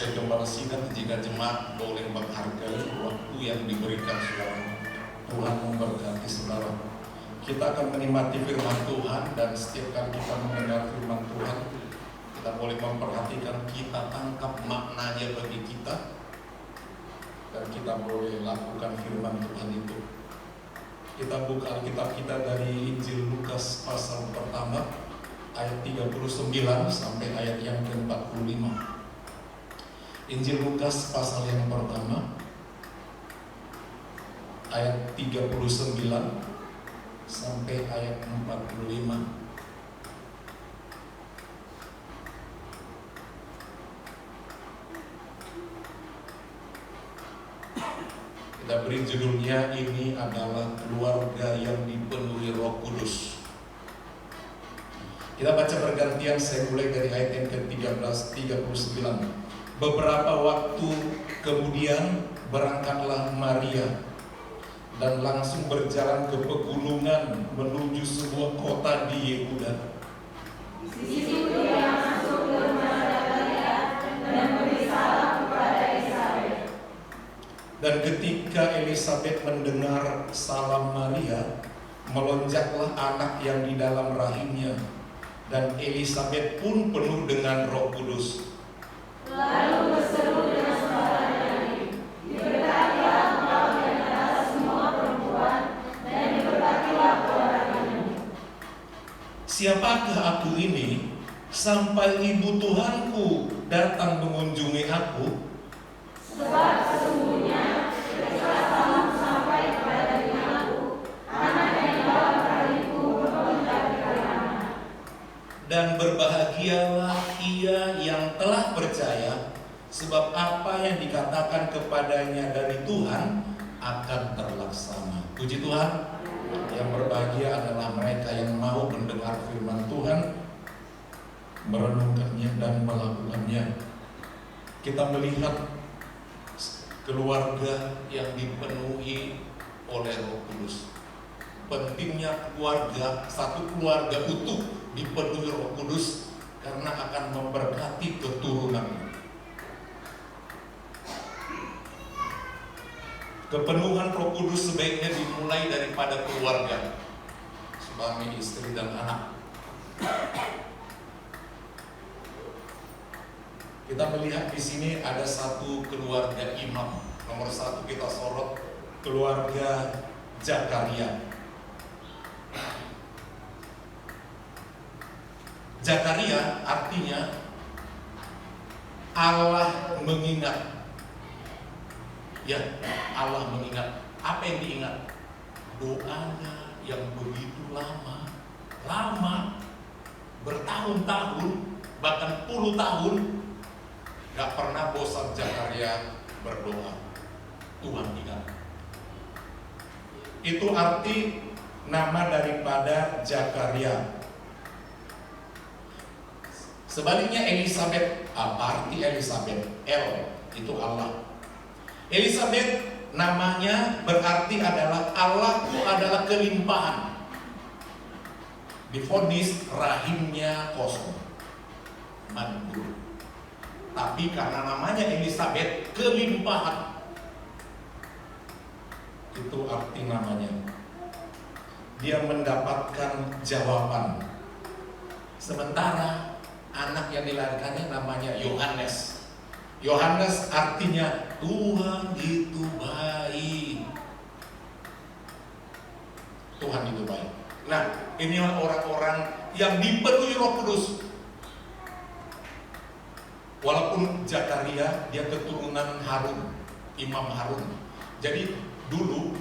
sebagai gembala sidang, jika jemaat boleh menghargai waktu yang diberikan saudara. Tuhan memberkati saudara. Kita akan menikmati firman Tuhan, dan setiap kali kita mendengar firman Tuhan, kita boleh memperhatikan, kita tangkap maknanya bagi kita, dan kita boleh lakukan firman Tuhan itu. Kita buka Alkitab kita dari Injil Lukas pasal pertama, ayat 39 sampai ayat yang ke-45. Injil Lukas pasal yang pertama, ayat 39 sampai ayat 45. Kita beri judulnya, ini adalah keluarga yang dipenuhi Roh Kudus. Kita baca bergantian, saya mulai dari ayat yang ke-13, 39. Beberapa waktu kemudian berangkatlah Maria dan langsung berjalan ke pegunungan menuju sebuah kota di Yehuda. Di situ dia masuk ke rumah Zakaria dan memberi salam kepada Elisabet. Dan ketika Elisabet mendengar salam Maria, melonjaklah anak yang di dalam rahimnya, dan Elisabet pun penuh dengan Roh Kudus. Lalu berseru dengan suara nyaring, diberkatilah engkau di antara semua perempuan, dan diberkatilah keluargamu. Siapakah aku ini, sampai ibu Tuhanku datang mengunjungi aku? Sebab sesungguhnya ketika salam sampai kepada telingaku, anak yang di dalam rahimku berkomentar kalimat. Dan berbahagialah ia yang telah percaya, sebab apa yang dikatakan kepadanya dari Tuhan akan terlaksana. Puji Tuhan. Yang berbahagia adalah mereka yang mau mendengar firman Tuhan, merenungkannya dan melakukannya. Kita melihat keluarga yang dipenuhi oleh Roh Kudus. Pentingnya keluarga, satu keluarga utuh dipenuhi Roh Kudus, karena akan memberkati keturunannya. Kepenuhan Roh Kudus sebaiknya dimulai daripada keluarga, suami, istri, dan anak. Kita melihat di sini ada satu keluarga imam. Nomor satu kita sorot keluarga Zakaria. Zakaria artinya Allah mengingat. Ya, Allah mengingat. Apa yang diingat? Doanya yang begitu lama, bertahun-tahun, bahkan puluh tahun, gak pernah bosan Zakaria berdoa. Tuhan ingat. Itu arti nama daripada Zakaria. Sebaliknya Elisabet, apa arti Elisabet? El, itu Allah. Elisabet namanya berarti adalah Allahku adalah kelimpahan. Divonis rahimnya kosong, mandur. Tapi karena namanya Elisabet, kelimpahan. Itu arti namanya. Dia mendapatkan jawaban. Sementara anak yang dilahirkannya namanya Yohanes. Yohanes artinya Tuhan itu baik. Tuhan itu baik. Nah, inilah orang-orang yang dipenuhi Roh Kudus. Walaupun Zakaria dia keturunan Harun, Imam Harun. Jadi dulu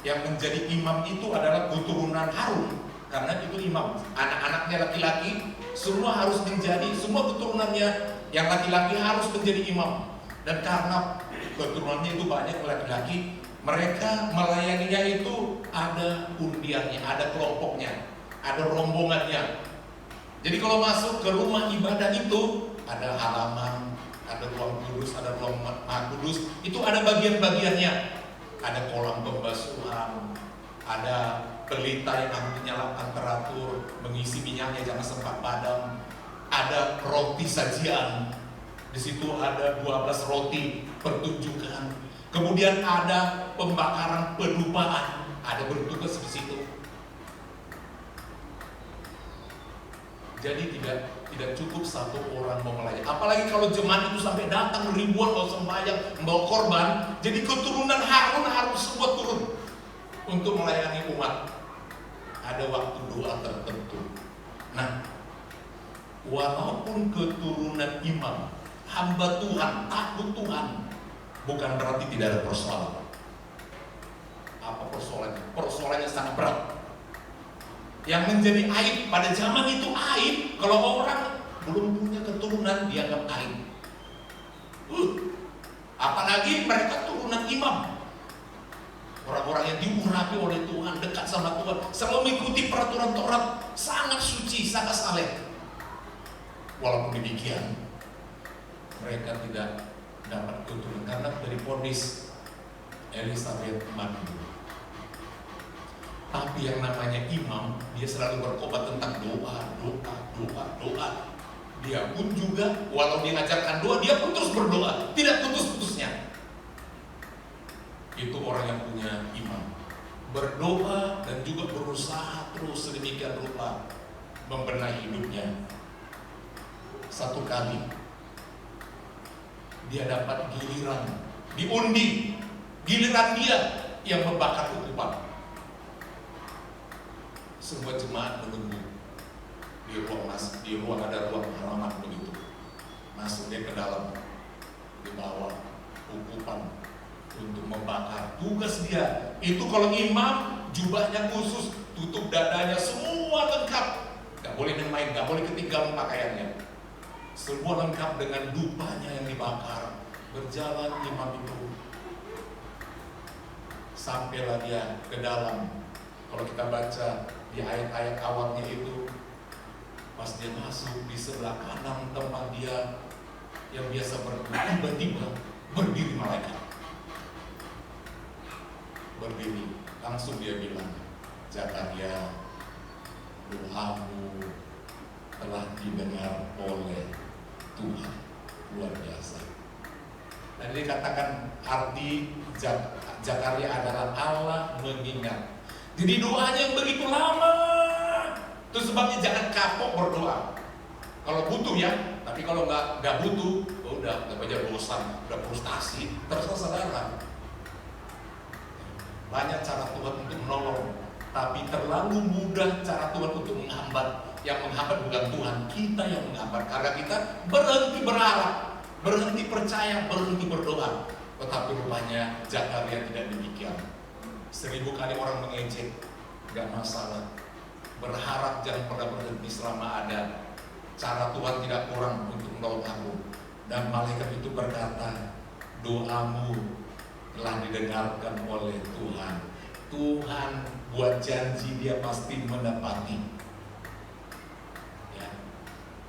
yang menjadi imam itu adalah keturunan Harun, karena itu imam. Anak-anaknya laki-laki semua harus menjadi, semua keturunannya yang laki-laki harus menjadi imam. Dan karena keturunannya itu banyak laki-laki, mereka melayaninya itu ada undiannya, ada kelompoknya, ada rombongannya. Jadi kalau masuk ke rumah ibadah itu ada halaman, ada ruang kudus, ada ruang maha kudus, itu ada bagian-bagiannya. Ada kolam pembasuhan, ada pelita yang harus dinyalakan teratur, mengisi minyaknya jangan sempat padam, ada roti sajian. Di situ ada 12 roti pertunjukan. Kemudian ada pembakaran pedupaan, ada bertugas di situ. Jadi tidak cukup satu orang mau melayani. Apalagi kalau jemaat itu sampai datang ribuan mau sembahyang, membawa korban. Jadi keturunan Harun harus semua turun untuk melayani umat. Ada waktu doa tertentu. Nah, walaupun keturunan imam, hamba Tuhan, takut Tuhan, bukan berarti tidak ada persoalan. Apa persoalannya? Persoalannya sangat berat. Yang menjadi aib pada zaman itu aib kalau orang belum punya keturunan dianggap aib. Apalagi mereka turunan imam, orang-orang yang diurapi oleh Tuhan, dekat sama Tuhan, selalu mengikuti peraturan Taurat, sangat suci, sangat saleh. Walaupun demikian, mereka tidak dapat keturunan karena dari vonis Elisabet mati. Tapi yang namanya imam, dia selalu berkhotbah tentang doa. Dia pun juga, walau dia mengajarkan doa, dia pun terus berdoa, tidak putus-putusnya. Itu orang yang punya imam, berdoa dan juga berusaha terus sedemikian rupa membenahi hidupnya. Satu kali dia dapat giliran, diundi, giliran dia yang membakar ukupan. Semua jemaat menunggu di ruang ada ruang halaman begitu. Masuk dia ke dalam, dibawa ukupan untuk membakar. Tugas dia itu kalau imam, jubahnya khusus, tutup dadanya, semua lengkap. Gak boleh main, gak boleh ketinggalan pakaiannya. Semua lengkap dengan dupanya yang dibakar. Berjalan imam itu, sampailah dia ke dalam. Kalau kita baca di ayat-ayat awalnya itu, pas dia masuk di sebelah kanan tempat dia yang biasa berdiri, tiba-tiba berdiri malaikat. Berdiri, langsung dia bilang, Zakaria, doamu telah didengar oleh Tuhan. Luar biasa. Dan dikatakan arti Zakaria adalah Allah mengingat. Jadi doanya yang begitu lama. Itu sebabnya jangan kapok berdoa. Kalau butuh ya, tapi kalau nggak butuh, udah banyak bosan, udah frustasi, terserah saudara. Banyak cara Tuhan untuk menolong, tapi terlalu mudah cara Tuhan untuk menghambat. Yang menghambat bukan Tuhan, kita yang menghambat. Karena kita berhenti berharap, berhenti percaya, berhenti berdoa. Tetapi rupanya Zakaria tidak demikian. 1000 kali orang mengejek, gak masalah. Berharap jangan pernah berhenti selama ada. Cara Tuhan tidak kurang untuk menolong aku. Dan malaikat itu berkata, doamu telah didengarkan oleh Tuhan. Tuhan buat janji, dia pasti menepati. Ya.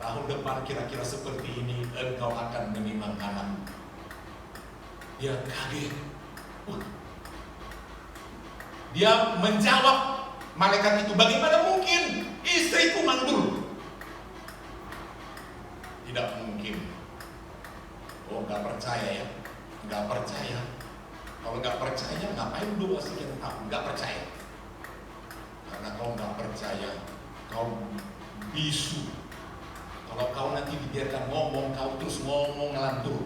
Tahun depan kira-kira seperti ini, engkau akan menimang anak. Dia kaget. Dia menjawab malaikat itu, bagaimana mungkin istriku mandul? Tidak mungkin. Oh, gak percaya ya? Gak percaya. Kalau gak percaya, ngapain doa sekian tahun? Gak percaya. Karena kau gak percaya, kau bisu. Kalau kau nanti dibiarkan ngomong, kau terus ngomong ngelantur,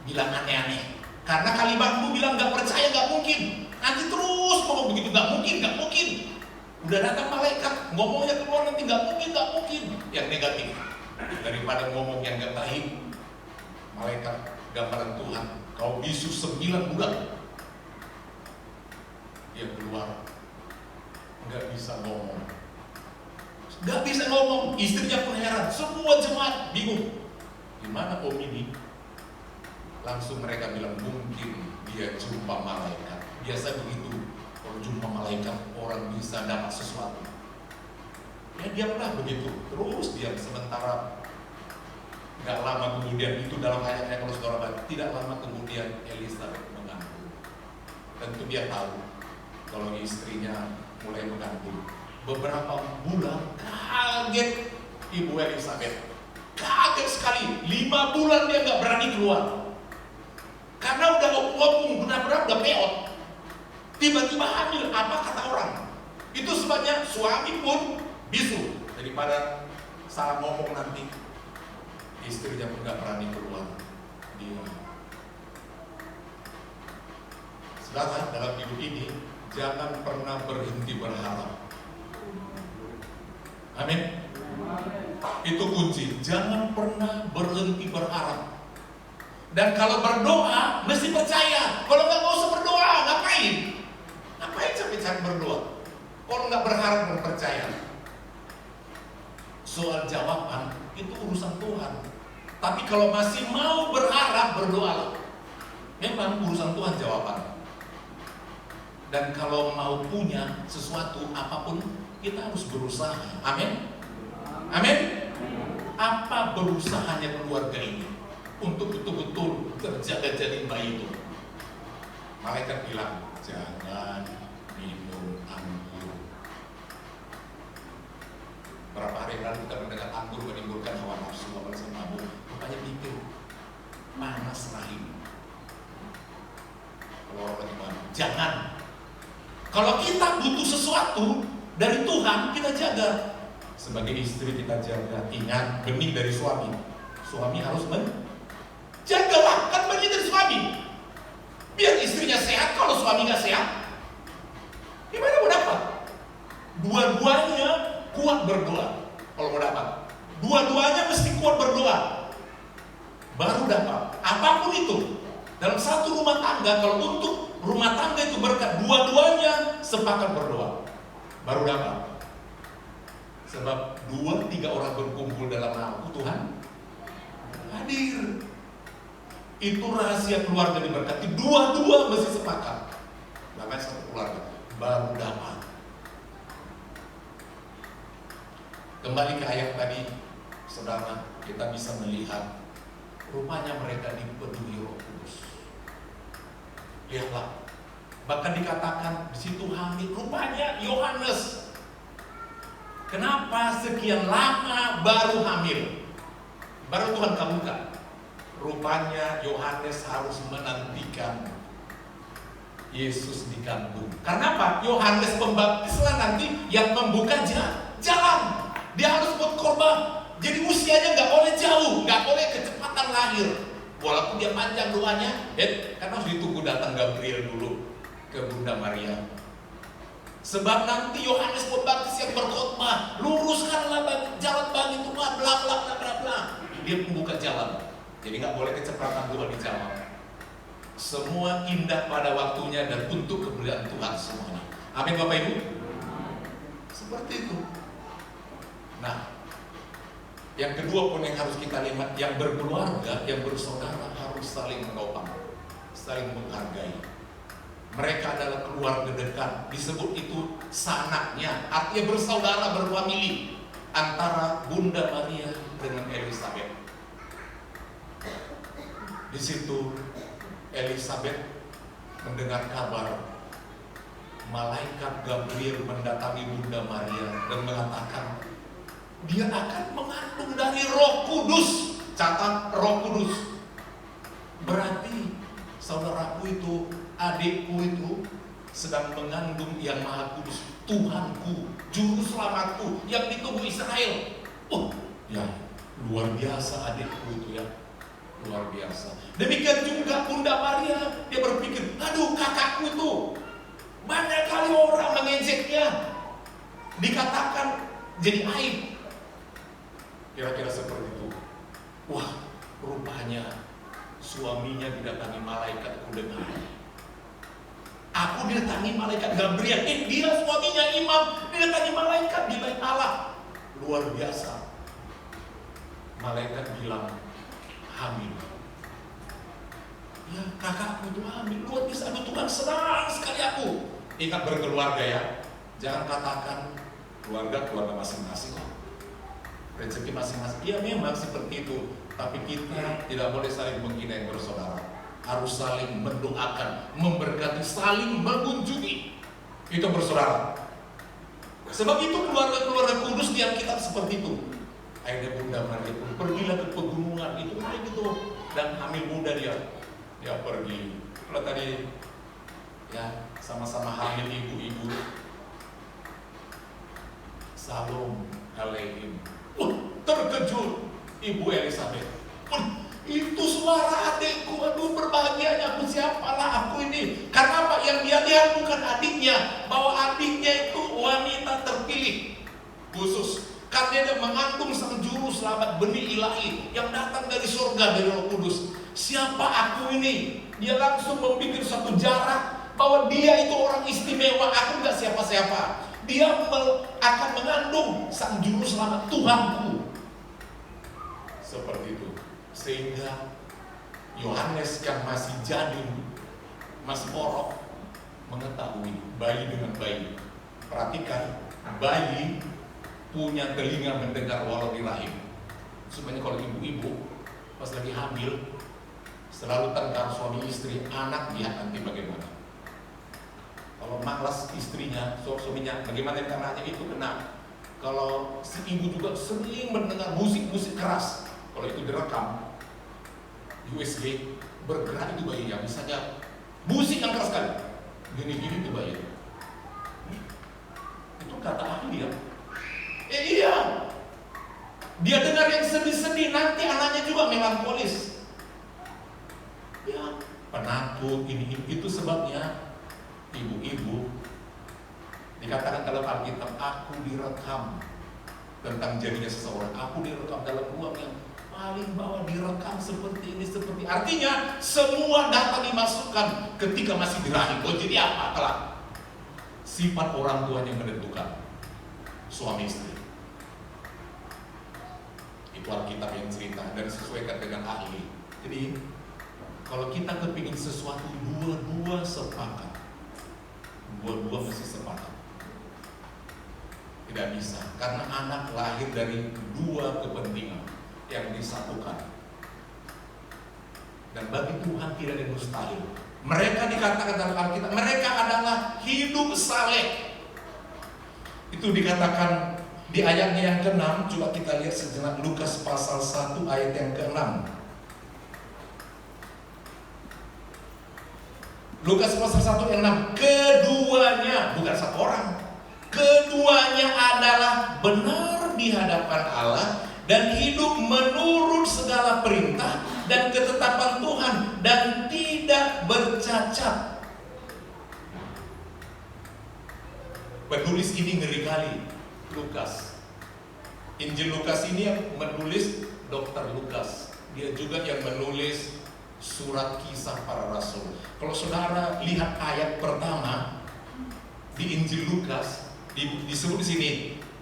bilang aneh-aneh. Karena kalimatmu bilang gak percaya, gak mungkin. Nanti terus ngomong begitu, gak mungkin. Udah datang malaikat, ngomongnya keluar nanti gak mungkin. Yang negatif. Daripada ngomong yang gak baik. Malaikat gambaran Tuhan, kau bisu 9 bulan. Dia keluar, gak bisa ngomong. Istrinya pun heran, semua jemaat bingung. Gimana om ini? Langsung mereka bilang, mungkin dia jumpa malaikat. Biasa begitu, kalau jumpa malaikat orang bisa dapat sesuatu. Ya diamlah begitu, terus diam sementara. Gak lama kemudian, itu dalam ayatnya kalau saudara baca, tidak lama kemudian Elisabet mengandung. Tentu dia tahu kalau istrinya mulai mengandung. Beberapa bulan kaget ibu Elisabet. Kaget sekali, 5 bulan dia nggak berani keluar. Karena udah opung, benar-benar udah peot. Tiba-tiba hamil, apa kata orang? Itu sebabnya suami pun bisu. Daripada salah ngomong nanti, istrinya pun nggak berani keluar. Dia. Saudara, dalam hidup ini jangan pernah berhenti berharap. Amin. Itu kunci. Jangan pernah berhenti berharap. Dan kalau berdoa mesti percaya. Kalau nggak usah berdoa, ngapain? Ngapain capek-capek berdoa? Kalau nggak berharap dan percaya. Soal jawaban itu urusan Tuhan. Tapi kalau masih mau berharap, berdoalah. Memang urusan Tuhan jawaban. Dan kalau mau punya sesuatu apapun, kita harus berusaha. Amin. Amin. Apa berusahanya keluarga ini untuk betul-betul terjaga jadi bayi itu? Malaikat bilang, jangan minum anggur. Berapa hari lalu kita mendengar anggur menimbulkan hawa nafsu, apalagi mabuk. Rupanya pikir panas rahim. Kalau orang lagi mabuk, jangan. Kalau kita butuh sesuatu dari Tuhan, kita jaga. Sebagai istri kita jaga. Ingat, benih dari suami. Suami harus jagalah, kan benih dari suami. Biar istrinya sehat, kalau suami nggak sehat, gimana mau dapat? Dua-duanya kuat berdoa. Kalau mau dapat, dua-duanya mesti kuat berdoa. Baru dapat. Apapun itu. Dalam satu rumah tangga, kalau untuk rumah tangga itu berkat, dua-duanya sepakat berdoa. Baru dapat. Sebab 2-3 orang berkumpul dalam namaku, Tuhan hadir. Itu rahasia keluarga diberkati. Dua-dua mesti sepakat. Namanya satu keluarga. Baru dapat. Kembali ke ayat tadi, saudara, kita bisa melihat rupanya mereka dipenuhi Roh Kudus. Lihatlah, bahkan dikatakan di situ hamil. Rupanya Yohanes. Kenapa sekian lama baru hamil? Baru Tuhan kabulkan. Rupanya Yohanes harus menantikan Yesus dikandung. Karena apa? Yohanes Pembaptislah nanti yang membuka jalan. Dia harus buat korban. Jadi usianya nggak boleh jauh, nggak boleh kecepatan lahir. Walaupun dia panjang doanya, karena harus ditunggu datang Gabriel dulu ke Bunda Maria. Sebab nanti Yohanes Pembaptis yang berkhotbah, luruskanlah jalan bagi Tuhan, bla bla bla bla bla. Dia membuka jalan. Jadi nggak boleh kecepatan Tuhan di jalan. Semua indah pada waktunya dan untuk kemuliaan Tuhan semuanya. Amin Bapak Ibu. Seperti itu. Nah, yang kedua pun yang harus kita lihat, yang berkeluarga, yang bersaudara harus saling menopang, saling menghargai. Mereka adalah keluarga dekat. Disebut itu sanaknya, artinya bersaudara, berfamili antara Bunda Maria dengan Elizabeth. Di situ Elizabeth mendengar kabar malaikat Gabriel mendatangi Bunda Maria dan mengatakan dia akan mengandung dari Roh Kudus. Catat, Roh Kudus. Berarti saudaraku itu, adikku itu sedang mengandung yang Maha Kudus, Tuhanku, Juru Selamatku yang ditunggu Israel. Oh, ya luar biasa adikku itu ya, luar biasa. Demikian juga Bunda Maria, dia berpikir, aduh kakakku itu banyak kali orang mengejeknya, dikatakan jadi aib. Kira-kira seperti itu. Wah, rupanya suaminya didatangi malaikat, aku dengar. Aku didatangi malaikat Gabriel. Dia suaminya imam, didatangi malaikat di bait Allah. Luar biasa. Malaikat bilang hamil. Ya, kakakku itu hamil. Luar biasa. Aduh Tuhan, senang sekali aku. Ingat berkeluarga ya. Jangan katakan keluarga masing-masing. Rezeki masing-masing. Ya memang seperti itu. Tapi kita tidak boleh saling menghina yang bersaudara. Harus saling mendoakan, memberkati, saling mengunjungi. Itu bersaudara. Sebab itu keluarga-keluarga kudus di Alkitab seperti itu. Akhirnya Bunda Maria pun pergilah ke pegunungan itu naik itu dan hamil muda dia pergi. Kalau tadi ya sama-sama hamil ibu-ibu Salom Aleim. Terkejut Ibu Elizabeth. Itu suara adikku, aduh berbahagianya aku, siapalah aku ini. Karena apa? Yang dia lihat bukan adiknya, bahwa adiknya itu wanita terpilih khusus. Karena dia mengandung sang juru selamat benih ilahi yang datang dari surga, dari Roh Kudus. Siapa aku ini? Dia langsung membuat satu jarak bahwa dia itu orang istimewa, aku gak siapa-siapa. Dia akan mengandung sang juru selamat, Tuhanku. Seperti itu. Sehingga Yohanes yang masih janin, masih porok, mengetahui bayi dengan bayi. Perhatikan, bayi punya telinga mendengar walau di rahim. Sebenarnya kalau ibu-ibu pas lagi hamil selalu tengkar suami istri, anak lihat nanti bagaimana. Kalau malas istrinya, suaminya, bagaimana anaknya itu kena. Kalau si ibu juga sering mendengar musik-musik keras, kalau itu direkam USG, bergerak itu bayinya. Misalnya musik yang keras sekali, gini-gini itu bayi. Itu kata ahli ya. Iya, dia dengar yang sedih-sedih, nanti anaknya juga melankolis. Ya, penakut ini itu sebabnya ibu-ibu dikatakan dalam Alkitab, aku direkam tentang jadinya seseorang. Aku direkam dalam ruang yang paling bawah, direkam seperti ini, seperti. Artinya semua data dimasukkan ketika masih di rahim. Oh, jadi apa? Kelak sifat orang tuanya menentukan suami istri. Itu Alkitab yang cerita dan disesuaikan dengan ahli. Jadi kalau kita kepingin sesuatu, dua-dua sepakat. Dua-dua mesti sepakat. Tidak bisa, karena anak lahir dari dua kepentingan yang disatukan. Dan bagi Tuhan tidak ada yang mustahil. Mereka dikatakan dalam Alkitab, mereka adalah hidup saleh. Itu dikatakan di ayatnya yang ke-6. Coba kita lihat sejenak Lukas pasal 1 ayat yang ke-6. Lukas pasal 1 yang 6. Keduanya, bukan satu orang, keduanya adalah benar di hadapan Allah dan hidup menurut segala perintah dan ketetapan Tuhan dan tidak bercacat. Penulis ini ngeri kali, Lukas. Injil Lukas ini yang menulis Dr. Lukas. Dia juga yang menulis surat kisah para rasul. Kalau saudara lihat ayat pertama di Injil Lukas, disebut di sini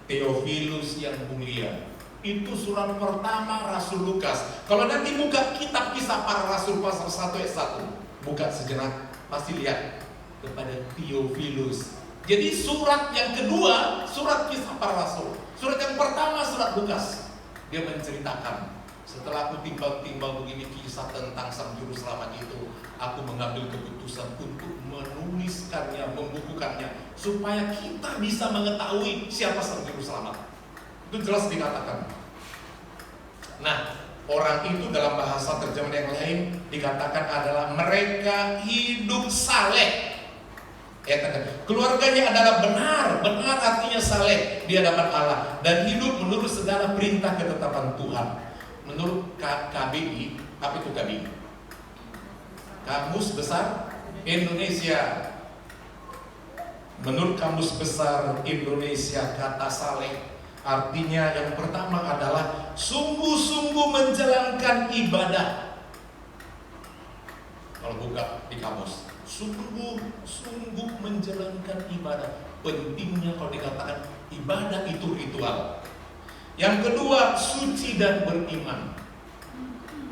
Theophilus yang mulia. Itu surat pertama Rasul Lukas. Kalau nanti buka kitab kisah para rasul pasal 1 ayat 1, buka sejenak, pasti lihat kepada Theophilus. Jadi surat yang kedua, surat kisah para rasul. Surat yang pertama, surat Lukas. Dia menceritakan, setelah aku timbang-timbang begini kisah tentang sang juru selamat itu, aku mengambil keputusan untuk menuliskannya, membukukannya, supaya kita bisa mengetahui siapa sang juru selamat. Itu jelas dikatakan. Nah, orang itu dalam bahasa terjemahan yang lain dikatakan adalah mereka hidup saleh. Ya, keluarganya adalah benar artinya saleh di hadapan Allah dan hidup menurut segala perintah ketetapan Tuhan. Menurut KBI, apa itu KBI? Kamus Besar Indonesia. Menurut Kamus Besar Indonesia, kata saleh artinya yang pertama adalah sungguh-sungguh menjalankan ibadah. Kalau buka di kamus, sungguh-sungguh menjalankan ibadah. Pentingnya kalau dikatakan ibadah itu ritual. Yang kedua, suci dan beriman.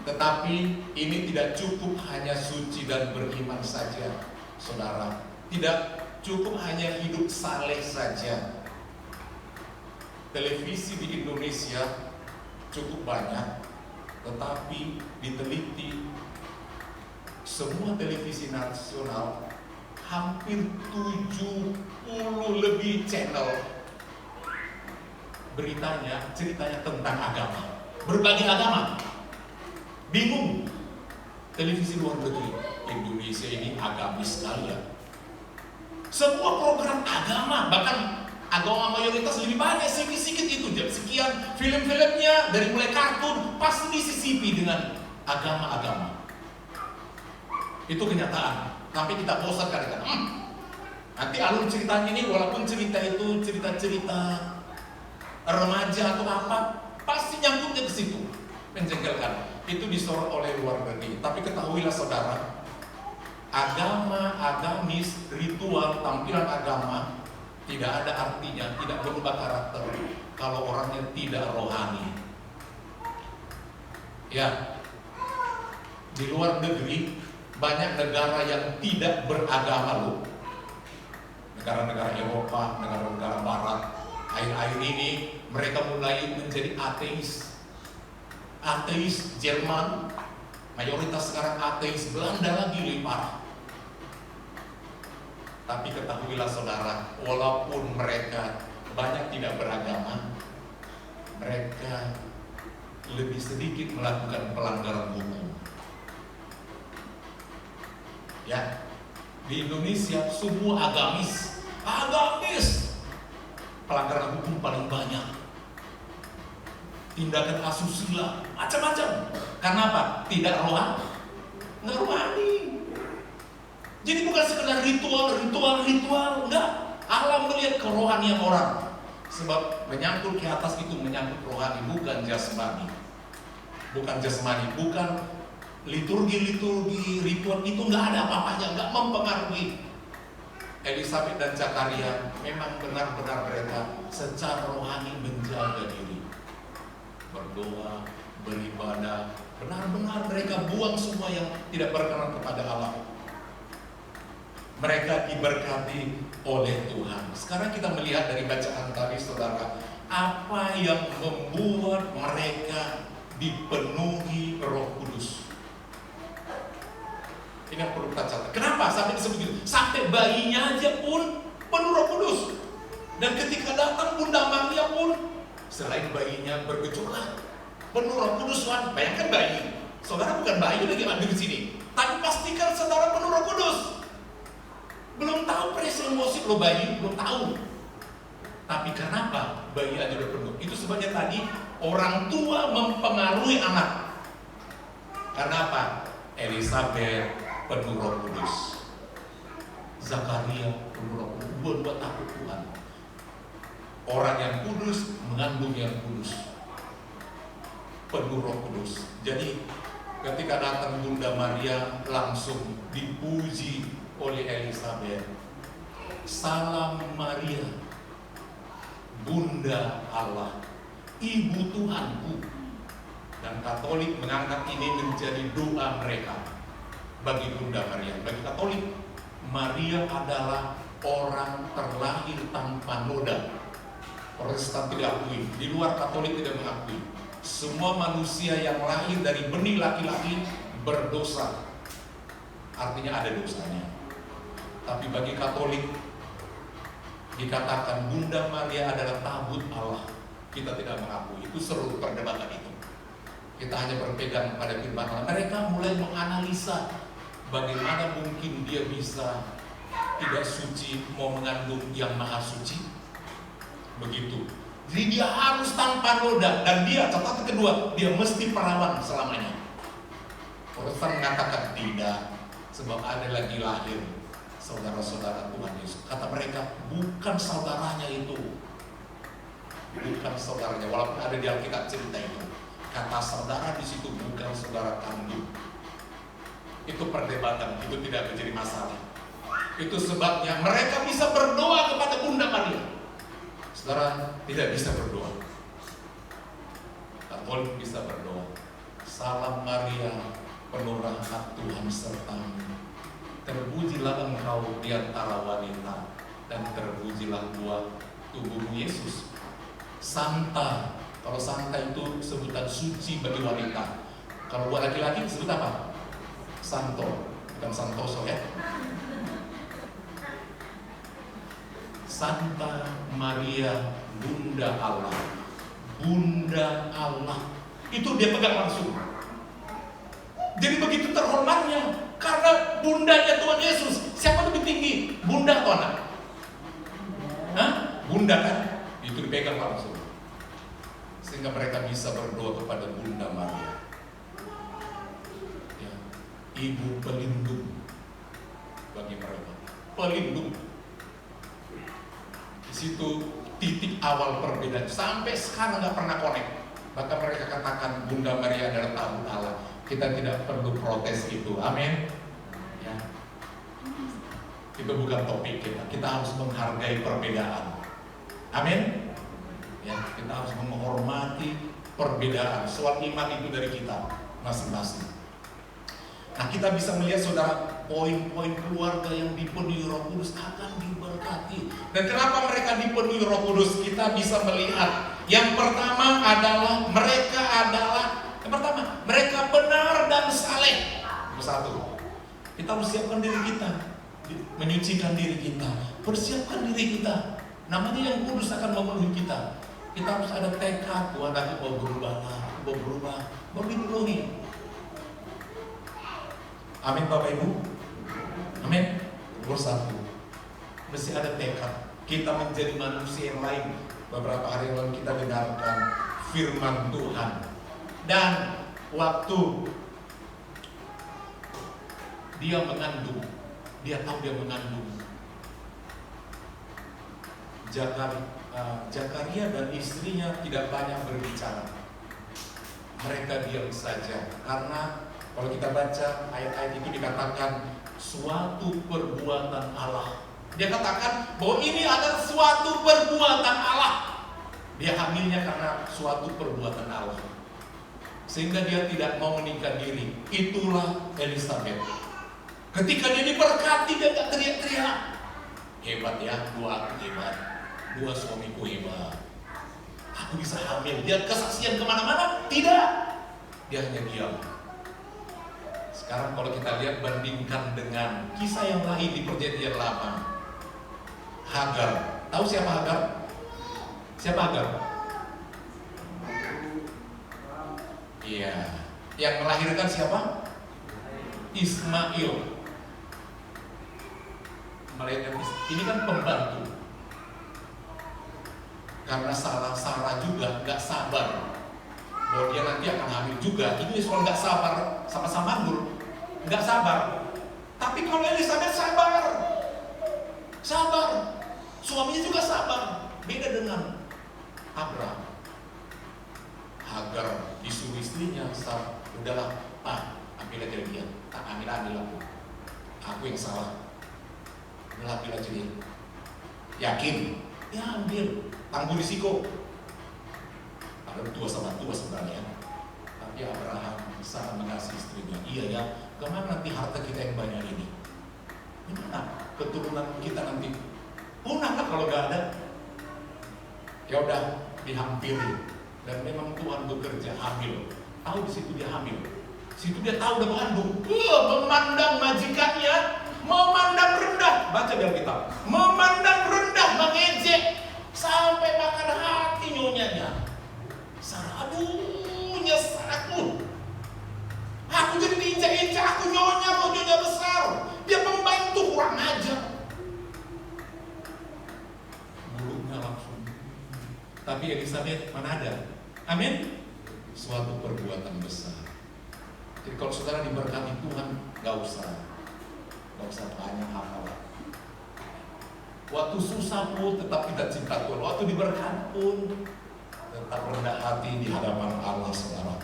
Tetapi ini tidak cukup hanya suci dan beriman saja, saudara. Tidak cukup hanya hidup saleh saja. Televisi di Indonesia cukup banyak, tetapi diteliti semua televisi nasional hampir 70 lebih channel ceritanya tentang agama. Berbagai agama. Bingung. Televisi luar negeri, Indonesia ini agamis sekali ya. Semua program agama, bahkan agama mayoritas lebih banyak, sedikit itu jam sekian. Film-filmnya dari mulai kartun pasti disisipi dengan agama-agama. Itu kenyataan. Tapi kita bosan kadang-kadang. Nanti alur ceritanya ini, walaupun cerita itu cerita-cerita remaja atau apa, pasti nyambungnya ke situ, menjengkelkan. Itu disorot oleh luar negeri. Tapi ketahuilah saudara, agama, agamis, ritual, tampilan agama tidak ada artinya, tidak berubah karakter kalau orangnya tidak rohani. Ya, di luar negeri banyak negara yang tidak beragama loh. Negara-negara Eropa, negara-negara Barat, akhir-akhir ini mereka mulai menjadi ateis. Ateis Jerman, mayoritas sekarang ateis. Belanda lagi lebih parah. Tapi ketahuilah saudara, walaupun mereka banyak tidak beragama, mereka lebih sedikit melakukan pelanggaran hukum. Ya, di Indonesia semua agamis, pelanggaran hukum paling banyak. Tindakan asusila, macam-macam. Karena apa? Tidak rohani. Nggak rohani. Jadi bukan sekedar ritual, enggak. Allah melihat kerohanian orang. Sebab menyangkut ke atas itu menyangkut rohani, bukan jasmani. Bukan liturgi, ritual itu nggak ada apa-apanya, nggak mempengaruhi. Elisabet dan Zakaria memang benar-benar mereka secara rohani menjaga diri. Berdoa, beribadah, benar-benar mereka buang semua yang tidak berkenan kepada Allah. Mereka diberkati oleh Tuhan. Sekarang kita melihat dari bacaan tadi saudara, apa yang membuat mereka dipenuhi Roh Kudus. Ini yang perlu kita catat. Kenapa sampai disebut gitu? Sampai bayinya aja pun penuh Roh Kudus. Dan ketika datang Bunda Maria pun, selain bayinya bergejolak, penuh Roh Kudus, kan? Bayangkan bayi. Saudara bukan bayi lagi ambil di sini. Tapi pastikan saudara penuh Roh Kudus. Belum tahu pressing musik lo bayi, belum tahu. Tapi kenapa bayi aja udah penuh? Itu sebabnya tadi orang tua mempengaruhi anak. Karena apa? Elisabet penuh Roh Kudus, Zakaria penuh Roh Kudus, buat takut Tuhan. Orang yang kudus mengandung yang kudus, penuh Roh Kudus. Jadi ketika datang Bunda Maria langsung dipuji oleh Elisabet. Salam Maria, Bunda Allah, Ibu Tuhanku. Dan Katolik mengangkat ini menjadi doa mereka bagi Bunda Maria. Bagi Katolik, Maria adalah orang terlahir tanpa noda. Protestan tidak akui, di luar Katolik tidak mengakui. Semua manusia yang lahir dari benih laki-laki berdosa, artinya ada dosanya. Tapi bagi Katolik dikatakan Bunda Maria adalah tabut Allah. Kita tidak mengakui, itu seru perdebatan itu. Kita hanya berpegang pada firman Allah. Mereka mulai menganalisa bagaimana mungkin dia bisa tidak suci mau mengandung yang maha suci. Begitu. Jadi dia harus tanpa noda, dan dia catatan kedua, dia mesti perawan selamanya. Protestan mengatakan tidak, sebab ada lagi lahir saudara-saudara Tuhan Yesus. Kata mereka, bukan saudaranya itu, bukan saudaranya. Walaupun ada di Alkitab cerita itu, kata saudara di situ bukan saudara kandung. Itu perdebatan, itu tidak menjadi masalah. Itu sebabnya mereka bisa berdoa kepada Bunda Maria. Saudara tidak bisa berdoa. Katolik bisa berdoa. Salam Maria, penuh rahmat Tuhan sertamu. Terpujilah engkau di antara wanita, dan terpujilah buah tubuhmu Yesus. Santa, kalau santa itu sebutan suci bagi wanita. Kalau buat laki-laki disebut apa? Santo, bukan santoso ya. Santa Maria Bunda Allah, Bunda Allah. Itu dia pegang langsung. Jadi begitu terhormatnya, karena bundanya Tuhan Yesus. Siapa lebih tinggi? Bunda atau anak? Hah? Bunda kan? Itu dipegang langsung. Sehingga mereka bisa berdoa kepada Bunda Maria. Ya, ibu pelindung bagi mereka. Pelindung. Di situ titik awal perbedaan. Sampai sekarang nggak pernah connect. Maka mereka katakan Bunda Maria adalah tabut Allah. Kita tidak perlu protes itu. Amin. Ya. Itu bukan topik kita. Kita harus menghargai perbedaan. Amin. Ya, kita harus menghormati perbedaan. Soal iman itu dari kita masing-masing. Nah, kita bisa melihat saudara, poin-poin keluarga yang dipenuhi Roh Kudus akan diberkati. Dan kenapa mereka dipenuhi Roh Kudus? Kita bisa melihat yang pertama adalah mereka benar dan saleh. Nomor satu, kita harus siapkan diri kita, menyucikan diri kita, persiapkan diri kita. Namanya yang kudus akan memenuhi kita. Kita harus ada tekad, Tuhan aku mau berubah, mau dipenuhi. Amin Bapak Ibu. Amin. Nomor satu, mesti ada tekad. Kita menjadi manusia yang lain. Beberapa hari yang lalu kita dengarkan firman Tuhan. Dan waktu dia mengandung, dia tahu dia mengandung. Zakaria dan istrinya tidak banyak berbicara. Mereka diam saja. Karena kalau kita baca ayat-ayat itu dikatakan suatu perbuatan Allah. Dia katakan bahwa ini adalah suatu perbuatan Allah. Dia hamilnya karena suatu perbuatan Allah. Sehingga dia tidak mau menikah diri. Itulah Elizabeth. Ketika dia diberkati, dia tak teriak-teriak. Hebat ya, dua aku hebat. Dua suamiku hebat. Aku bisa hamil. Dia kesaksian kemana-mana? Tidak. Dia hanya diam. Sekarang kalau kita lihat, bandingkan dengan kisah yang lain di Perjanjian Lama. Hagar. Tahu siapa Hagar? Siapa Hagar? Iya. Yang melahirkan siapa? Ismail. Ini kan pembantu. Karena Sarah juga nggak sabar bahwa dia nanti akan hamil juga. Itu soal nggak sabar, sama-sama nganggur, nggak sabar. Tapi kalau Elizabeth sabar, suaminya juga sabar. Beda dengan Abraham. Hagar disuruh istrinya, udahlah, ambil aja dia, tak ambil aku yang salah. Udahlah, ambil aja dia. Yakin? Ya ambil, tanggung risiko. Ada tua sama tua sebenarnya. Tapi Abraham sangat mengasihi istrinya. Iya ya, kemana nanti harta kita yang banyak ini? Gimana keturunan kita nanti? Punah kan kalau gak ada. Ya udah, dihampiri. Dan memang Tuhan bekerja hamil. Tahu di situ dia hamil. Di situ dia tahu udah mengandung. Memandang majikannya, memandang rendah. Baca di Alkitab. Memandang rendah, mengejek, sampai makan hati nyonyanya. Sarah, aduh, nyesal aku. Aku jadi diinjak-injak, aku nyonya besar. Dia pembantu, kurang ajar. Mulutnya langsung. Tapi Elizabeth mana ada? Amin. Suatu perbuatan besar. Jadi kalau saudara diberkati Tuhan, gak usah tanya apa-apa. Waktu susah pun tetap kita cinta Tuhan. Waktu diberkati pun tetap rendah hati di hadapan Allah, saudara.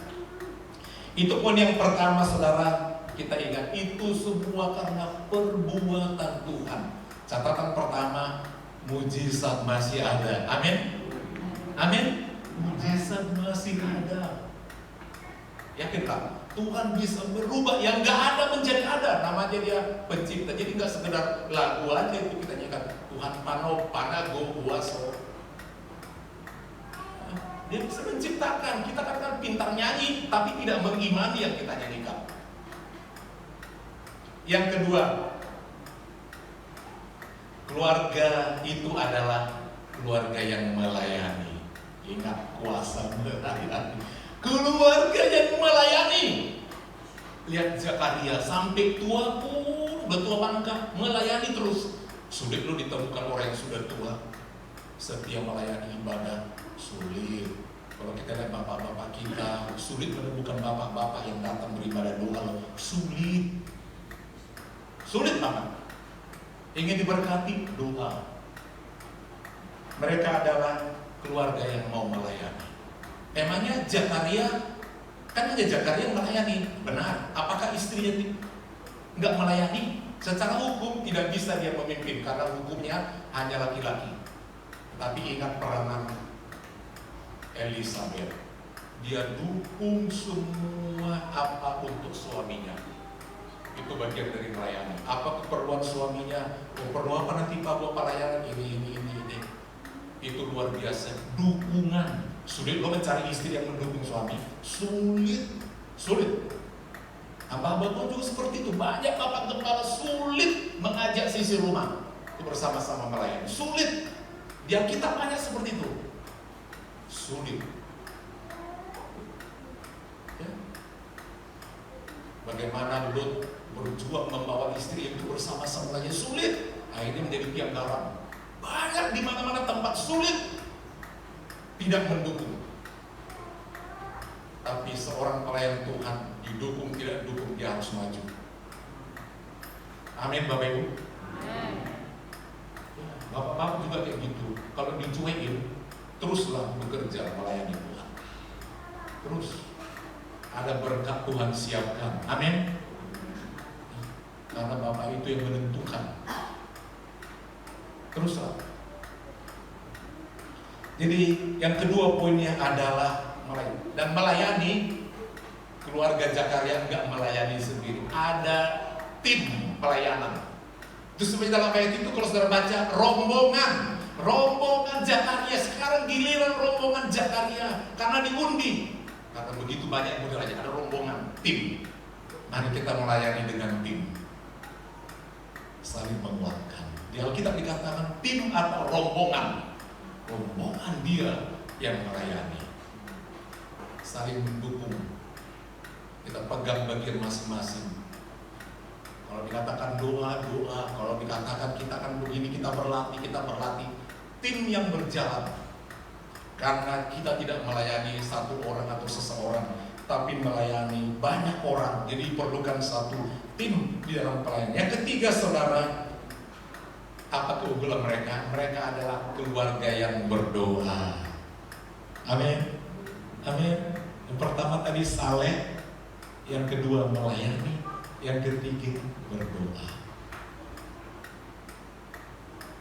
Itu pun yang pertama, saudara, kita ingat itu semua karena perbuatan Tuhan. Catatan pertama, mujizat masih ada. Amin. Amin. Mujizat masih ada. Yakin tak? Tuhan bisa berubah yang gak ada menjadi ada. Namanya dia pencipta. Jadi gak sekedar lagu aja itu kita nyanyikan. Tuhan panago kuaso. Dia bisa menciptakan. Kita kan pintar nyanyi, tapi tidak mengimani yang kita nyanyikan. Yang kedua, keluarga itu adalah keluarga yang melayani. Ingat, kuasa melayani. Keluarga yang melayani. Lihat Zakaria sampai tua pun, udah tua bangka, melayani terus. Sulit lo ditemukan orang yang sudah tua setia melayani ibadah, sulit. Kalau kita lihat bapak-bapak kita, sulit menemukan bapak-bapak yang datang beribadah doa loh. Sulit. Sulit banget. Ingin diberkati, doa. Mereka adalah keluarga yang mau melayani. Emangnya Zakaria, kan hanya Zakaria yang melayani, benar? Apakah istrinya nggak melayani? Secara hukum tidak bisa dia memimpin karena hukumnya hanya laki-laki. Tapi ingat peranan Elizabeth, dia dukung semua apa untuk suaminya. Itu bagian dari melayani. Apa keperluan suaminya? Perlu apa nanti Pak buat pelayanan ini. Itu luar biasa. Dukungan. Sulit lo mencari istri yang mendukung suami. Sulit. Abah-abah pun juga seperti itu. Banyak bapak kepala sulit mengajak sisi rumah itu bersama-sama melayani. Sulit. Di Alkitab banyak seperti itu. Sulit. Ya. Bagaimana Lot berjuang membawa istri itu bersama-sama melayani, sulit. Akhirnya menjadi tiang garam. Banyak di mana-mana tempat sulit tidak mendukung. Tapi seorang pelayan Tuhan didukung tidak didukung dia harus maju. Amin Bapak Ibu. Bapak-bapak juga kayak gitu. Kalau dicuekin, teruslah bekerja melayani Tuhan. Terus ada berkat Tuhan siapkan. Amin. Karena Bapak itu yang menentukan. Teruslah. Jadi yang kedua poinnya adalah melayani. Dan melayani, keluarga Zakaria nggak melayani sendiri. Ada tim pelayanan. Itu sebenarnya dalam ayat itu kalau saudara baca rombongan Zakaria. Sekarang giliran rombongan Zakaria karena diundi. Karena begitu banyak modelnya, ada rombongan, tim. Mari kita melayani dengan tim. Saling menguatkan. Di Alkitab dikatakan tim atau rombongan. Rombongan dia yang melayani. Saling mendukung. Kita pegang bagian masing-masing. Kalau dikatakan doa. Kalau dikatakan kita akan begini, kita berlatih. Tim yang berjalan. Karena kita tidak melayani satu orang atau seseorang, tapi melayani banyak orang. Jadi perlukan satu tim di dalam pelayanan. Yang ketiga saudara, apa keunggulan mereka? Mereka adalah keluarga yang berdoa. Amin. Yang pertama tadi saleh, yang kedua melayani, yang ketiga berdoa.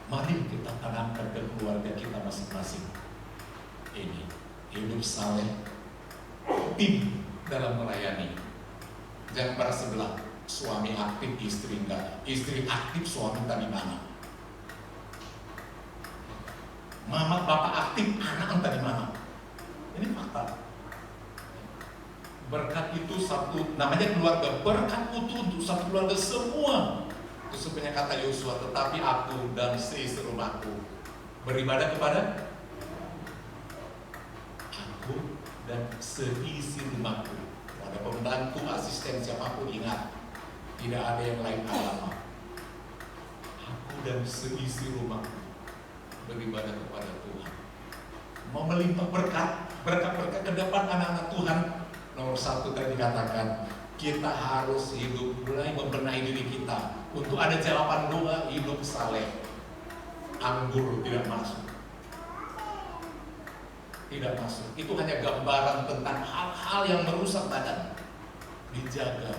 Mari kita tanamkan ke keluarga kita masing-masing. Ini hidup saleh, tim dalam melayani. Jangan pada sebelah suami aktif, istri enggak. Istri aktif, suami tadi mana? Mama bapak aktif, anak entah di mana. Ini fakta. Berkat itu satu, namanya keluarga. Berkat itu untuk satu keluarga semua. Itu sebenarnya kata Yosua, tetapi aku dan seisi rumahku beribadah kepada aku dan seisi rumahku. Ada pembantu, asisten, siapapun ingat, tidak ada yang lain agama. Aku dan seisi rumahku beribadah kepada Tuhan. Mau melimpah berkat ke depan anak-anak Tuhan. Nomor satu tadi katakan, kita harus hidup mulai membenahi diri kita. Untuk ada jawaban doa, hidup saleh. Anggur tidak masuk. Tidak masuk. Itu hanya gambaran tentang hal-hal yang merusak badan. Dijaga.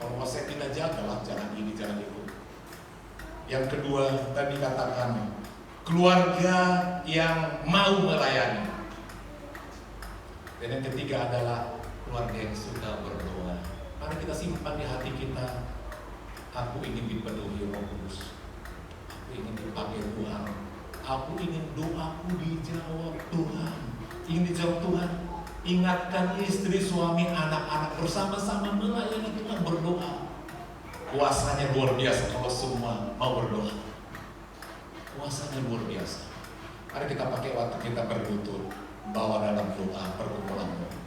Kalau mau saya kita jagalah, jangan ini, jangan itu. Yang kedua tadi katakan, keluarga yang mau melayani. Dan yang ketiga adalah keluarga yang suka berdoa. Mari kita simpan di hati kita. Aku ingin dipenuhi Roh Kudus. Aku ingin dipakai Tuhan. Aku ingin doaku dijawab Tuhan. Ingin dijawab Tuhan. Ingatkan istri, suami, anak-anak bersama-sama melayani Tuhan, berdoa. Kuasanya luar biasa kalau semua mau berdoa. Kuasanya luar biasa. Mari kita pakai waktu kita berlutut. bawa dalam doa perkumpulan.